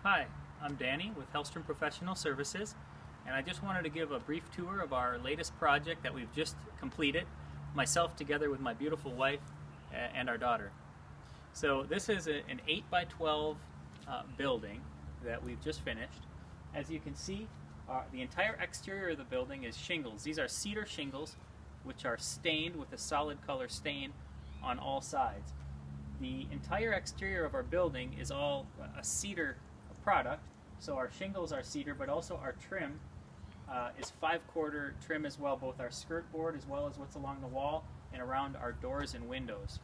Hi, I'm Danny with Hellstrom Professional Services, and I just wanted to give a brief tour of our latest project that we've just completed, myself together with my beautiful wife and our daughter. So this is an 8 by 12 building that we've just finished. As you can see, the entire exterior of the building is shingles. These are cedar shingles, which are stained with a solid color stain on all sides. The entire exterior of our building is all a cedar product, so our shingles are cedar, but also our trim is 5/4 trim as well, both our skirt board as well as what's along the wall and around our doors and windows.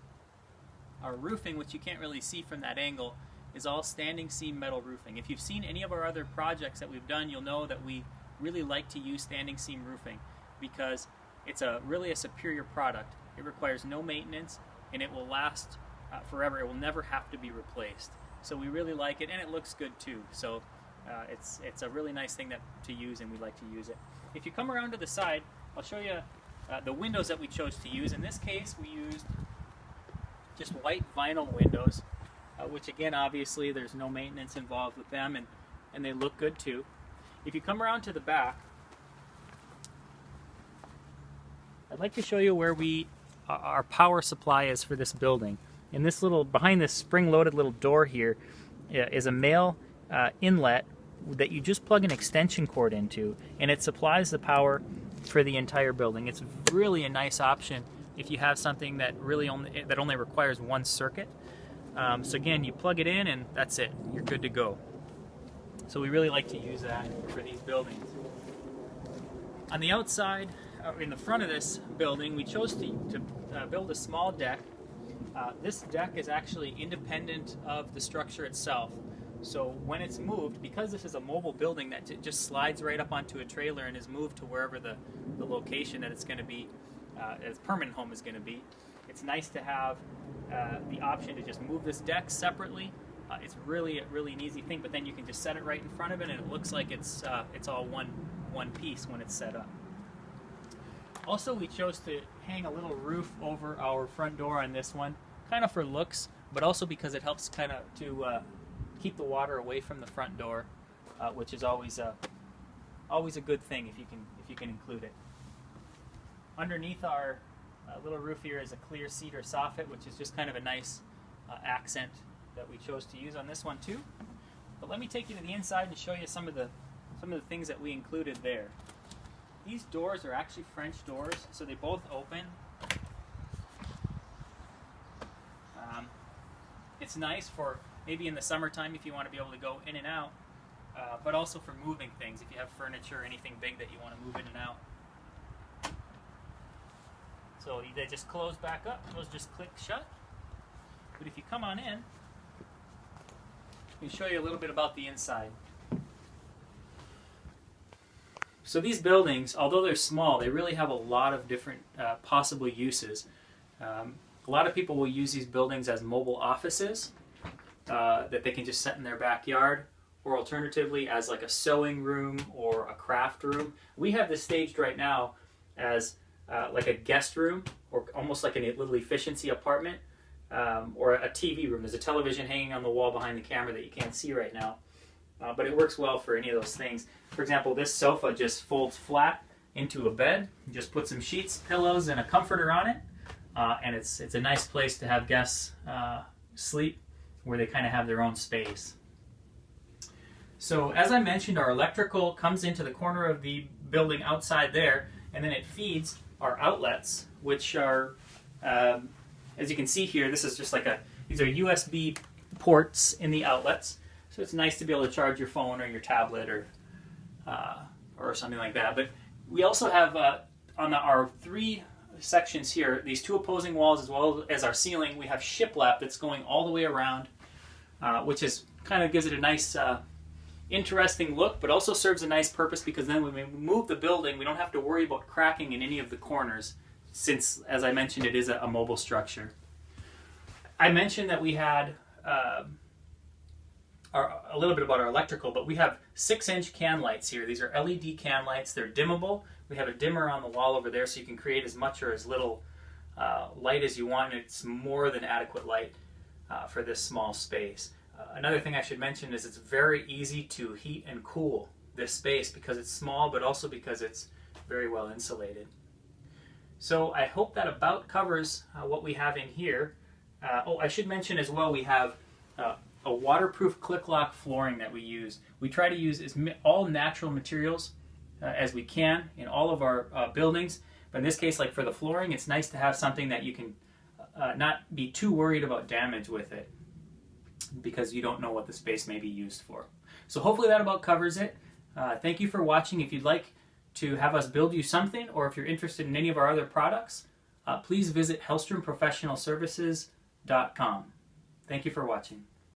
Our roofing, which you can't really see from that angle, is all standing seam metal roofing. If you've seen any of our other projects that we've done, you'll know that we really like to use standing seam roofing because it's really a superior product. It requires no maintenance and it will last forever. It will never have to be replaced. So we really like it, and it looks good too. So it's a really nice thing to use, and we like to use it. If you come around to the side, I'll show you the windows that we chose to use. In this case, we used just white vinyl windows, which again, obviously, there's no maintenance involved with them, and they look good too. If you come around to the back, I'd like to show you where our power supply is for this building. And this behind this spring-loaded little door here is a male inlet that you just plug an extension cord into, and it supplies the power for the entire building. It's really a nice option if you have something that only requires one circuit. So again, you plug it in and that's it. You're good to go. So we really like to use that for these buildings. On the outside, in the front of this building, we chose to build a small deck. This deck is actually independent of the structure itself. So when it's moved, because this is a mobile building that just slides right up onto a trailer and is moved to wherever the location that it's going to be, its permanent home is going to be, it's nice to have the option to just move this deck separately. It's really an easy thing, but then you can just set it right in front of it and it looks like it's all one piece when it's set up. Also, we chose to hang a little roof over our front door on this one, kind of for looks, but also because it helps kind of to keep the water away from the front door, which is always a good thing if you can include it. Underneath our little roof here is a clear cedar soffit, which is just kind of a nice accent that we chose to use on this one too. But let me take you to the inside and show you some of the things that we included there. These doors are actually French doors, so they both open. It's nice for maybe in the summertime if you want to be able to go in and out, but also for moving things if you have furniture or anything big that you want to move in and out. So they just close back up, those just click shut. But if you come on in, let me show you a little bit about the inside. So these buildings, although they're small, they really have a lot of different possible uses. A lot of people will use these buildings as mobile offices that they can just set in their backyard, or alternatively as like a sewing room or a craft room. We have this staged right now as like a guest room, or almost like a little efficiency apartment, or a TV room. There's a television hanging on the wall behind the camera that you can't see right now. But it works well for any of those things. For example, this sofa just folds flat into a bed. You just put some sheets, pillows, and a comforter on it. And it's a nice place to have guests sleep, where they kind of have their own space. So as I mentioned, our electrical comes into the corner of the building outside there, and then it feeds our outlets, which are, as you can see here, this is just these are USB ports in the outlets. So it's nice to be able to charge your phone or your tablet or something like that. But we also have on our three sections here, these two opposing walls as well as our ceiling, we have shiplap that's going all the way around, which is kind of gives it a nice interesting look, but also serves a nice purpose because then when we move the building, we don't have to worry about cracking in any of the corners, since, as I mentioned, it is a mobile structure. I mentioned that we had a little bit about our electrical, but we have 6-inch can lights here. These are LED can lights. They're dimmable. We have a dimmer on the wall over there, so you can create as much or as little light as you want. It's more than adequate light for this small space. Another thing I should mention is it's very easy to heat and cool this space because it's small, but also because it's very well insulated. So I hope that about covers what we have in here. I should mention as well, we have a waterproof click lock flooring that we use. We try to use all natural materials as we can in all of our buildings. But in this case, like for the flooring, it's nice to have something that you can not be too worried about damage with it, because you don't know what the space may be used for. So hopefully that about covers it. Thank you for watching. If you'd like to have us build you something, or if you're interested in any of our other products, please visit HellstromProfessionalServices.com. Thank you for watching.